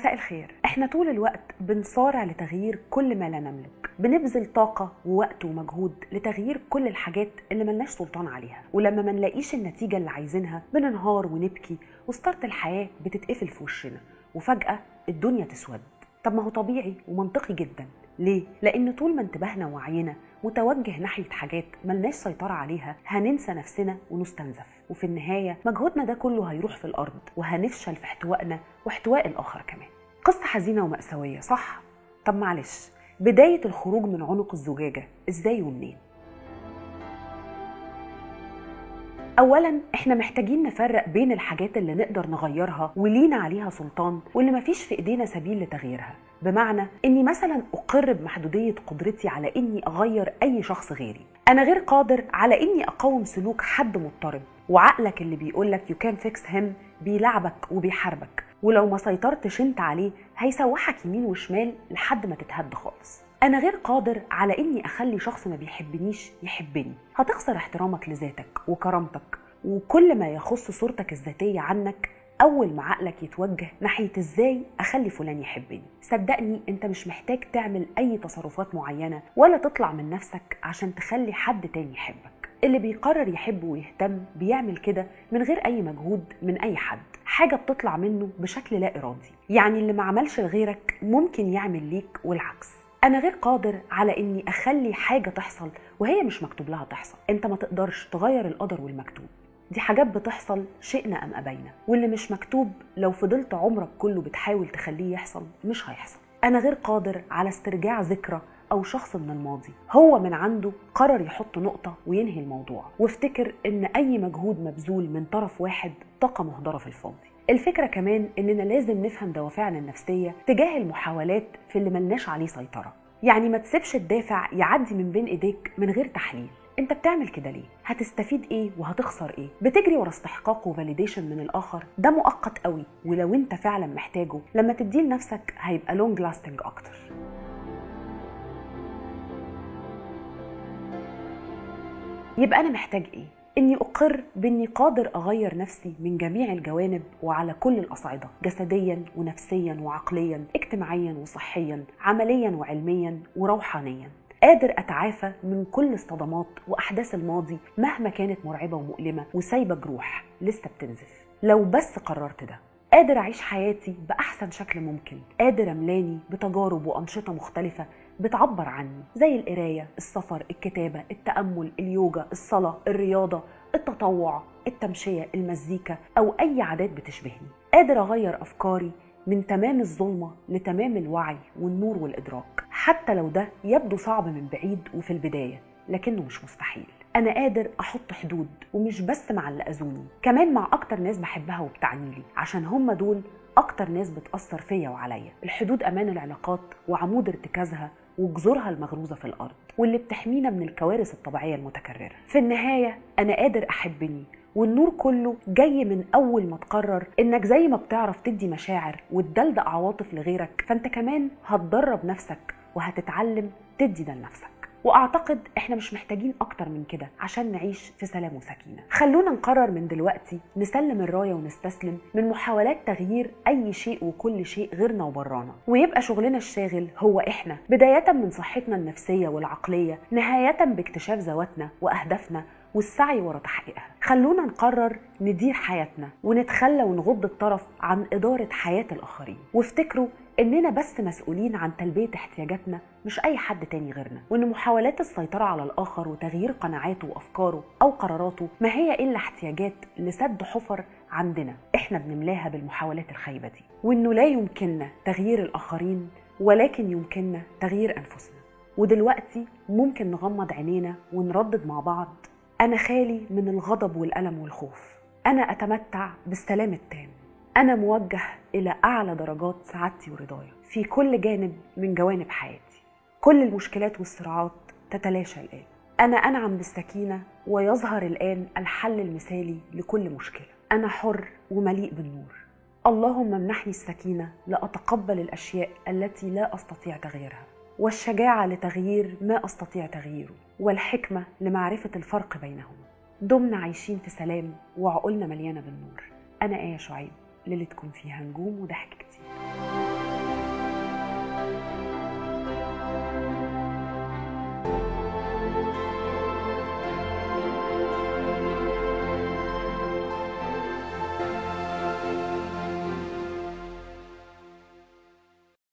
مساء الخير. احنا طول الوقت بنصارع لتغيير كل ما لا نملك، بنبذل طاقة ووقت ومجهود لتغيير كل الحاجات اللي ملناش سلطان عليها، ولما ما نلاقيش النتيجة اللي عايزينها بننهار ونبكي وستارة الحياة بتتقفل في وشنا وفجأة الدنيا تسود. طب ما هو طبيعي ومنطقي جدا. ليه؟ لأن طول ما انتباهنا ووعينا متوجه ناحية حاجات ملناش سيطرة عليها هننسى نفسنا ونستنزف، وفي النهاية مجهودنا ده كله هيروح في الأرض وهنفشل في احتوائنا واحتواء الآخر كمان. قصة حزينة ومأساوية صح؟ طب معلش، بداية الخروج من عنق الزجاجة ازاي ومنين؟ اولا احنا محتاجين نفرق بين الحاجات اللي نقدر نغيرها ولينا عليها سلطان واللي مفيش في ايدينا سبيل لتغييرها. بمعنى اني مثلا اقر بمحدودية قدرتي على اني اغير اي شخص غيري. انا غير قادر على اني اقاوم سلوك حد مضطرب، وعقلك اللي بيقولك you can fix him بيلعبك وبيحاربك، ولو ما سيطرتش انت عليه هيسوحك يمين وشمال لحد ما تتهد خالص. انا غير قادر على اني اخلي شخص ما بيحبنيش يحبني، هتخسر احترامك لذاتك وكرامتك وكل ما يخص صورتك الذاتية عنك اول ما عقلك يتوجه ناحية ازاي اخلي فلان يحبني. صدقني انت مش محتاج تعمل اي تصرفات معينة ولا تطلع من نفسك عشان تخلي حد تاني يحبك. اللي بيقرر يحب ويهتم بيعمل كده من غير اي مجهود من اي حد، حاجة بتطلع منه بشكل لا ارادي. يعني اللي ما عملش لغيرك ممكن يعمل ليك والعكس. انا غير قادر على اني اخلي حاجة تحصل وهي مش مكتوب لها تحصل. انت ما تقدرش تغير القدر والمكتوب، دي حاجات بتحصل شئنا ام ابينا، واللي مش مكتوب لو فضلت عمرك كله بتحاول تخليه يحصل مش هيحصل. انا غير قادر على استرجاع ذكرى او شخص من الماضي هو من عنده قرر يحط نقطة وينهي الموضوع، وافتكر ان اي مجهود مبذول من طرف واحد طاقة مهدرة في الفاضي. الفكرة كمان اننا لازم نفهم دوافعنا النفسية تجاه المحاولات في اللي ملناش عليه سيطرة. يعني ما تسيبش الدافع يعدي من بين ايديك من غير تحليل. انت بتعمل كده ليه؟ هتستفيد ايه وهتخسر ايه؟ بتجري ورا استحقاق وفاليديشن من الاخر؟ ده مؤقت قوي، ولو انت فعلا محتاجه لما تديه لنفسك هيبقى لونج لاستنج اكتر. يبقى انا محتاج ايه؟ اني اقر باني قادر اغير نفسي من جميع الجوانب وعلى كل الاصعده، جسديا ونفسيا وعقليا، اجتماعيا وصحيا، عمليا وعلميا وروحانيا. قادر اتعافى من كل الصدمات واحداث الماضي مهما كانت مرعبه ومؤلمه وسايبه جروح لسه بتنزف. لو بس قررت ده قادر اعيش حياتي باحسن شكل ممكن، قادر املاني بتجارب وانشطه مختلفه بتعبر عني زي القرايه، السفر، الكتابه، التامل، اليوجا، الصلاه، الرياضه، التطوع، التمشيه، المزيكا، او اي عادات بتشبهني. قادر اغير افكاري من تمام الظلمه لتمام الوعي والنور والادراك، حتى لو ده يبدو صعب من بعيد وفي البدايه لكنه مش مستحيل. انا قادر احط حدود، ومش بس مع اللي اذوني، كمان مع اكتر ناس بحبها وبتعنيلي، عشان هم دول اكتر ناس بتأثر فيا وعليا. الحدود امان العلاقات وعمود ارتكازها وجذورها المغروزة في الارض، واللي بتحمينا من الكوارث الطبيعية المتكررة. في النهاية انا قادر احبني، والنور كله جاي من اول ما تقرر انك زي ما بتعرف تدي مشاعر وتدلدق عواطف لغيرك، فانت كمان هتدرب نفسك وهتتعلم تدي ده لنفسك. واعتقد احنا مش محتاجين اكتر من كده عشان نعيش في سلام وسكينة. خلونا نقرر من دلوقتي نسلم الراية ونستسلم من محاولات تغيير اي شيء وكل شيء غيرنا وبرانا، ويبقى شغلنا الشاغل هو احنا، بداية من صحتنا النفسية والعقلية، نهاية باكتشاف ذواتنا واهدافنا والسعي ورا تحقيقها. خلونا نقرر ندير حياتنا ونتخلى ونغض الطرف عن إدارة حياة الآخرين، وافتكروا إننا بس مسؤولين عن تلبية احتياجاتنا مش أي حد تاني غيرنا، وإن محاولات السيطرة على الآخر وتغيير قناعاته وأفكاره أو قراراته ما هي إلا احتياجات لسد حفر عندنا إحنا بنملاها بالمحاولات الخايبة دي، وإنه لا يمكننا تغيير الآخرين ولكن يمكننا تغيير أنفسنا. ودلوقتي ممكن نغمض عينينا ونردد مع بعض: أنا خالي من الغضب والألم والخوف، أنا أتمتع بالسلام التام، أنا موجه إلى أعلى درجات سعادتي ورضايا في كل جانب من جوانب حياتي. كل المشكلات والصراعات تتلاشى الآن، أنا أنعم بالسكينة ويظهر الآن الحل المثالي لكل مشكلة. أنا حر ومليء بالنور. اللهم امنحني السكينة لأتقبل الأشياء التي لا أستطيع تغييرها، والشجاعة لتغيير ما أستطيع تغييره، والحكمة لمعرفة الفرق بينهم. دمنا عايشين في سلام وعقولنا مليانة بالنور. أنا آية شعيب، ليلتكم فيها نجوم وضحك كتير.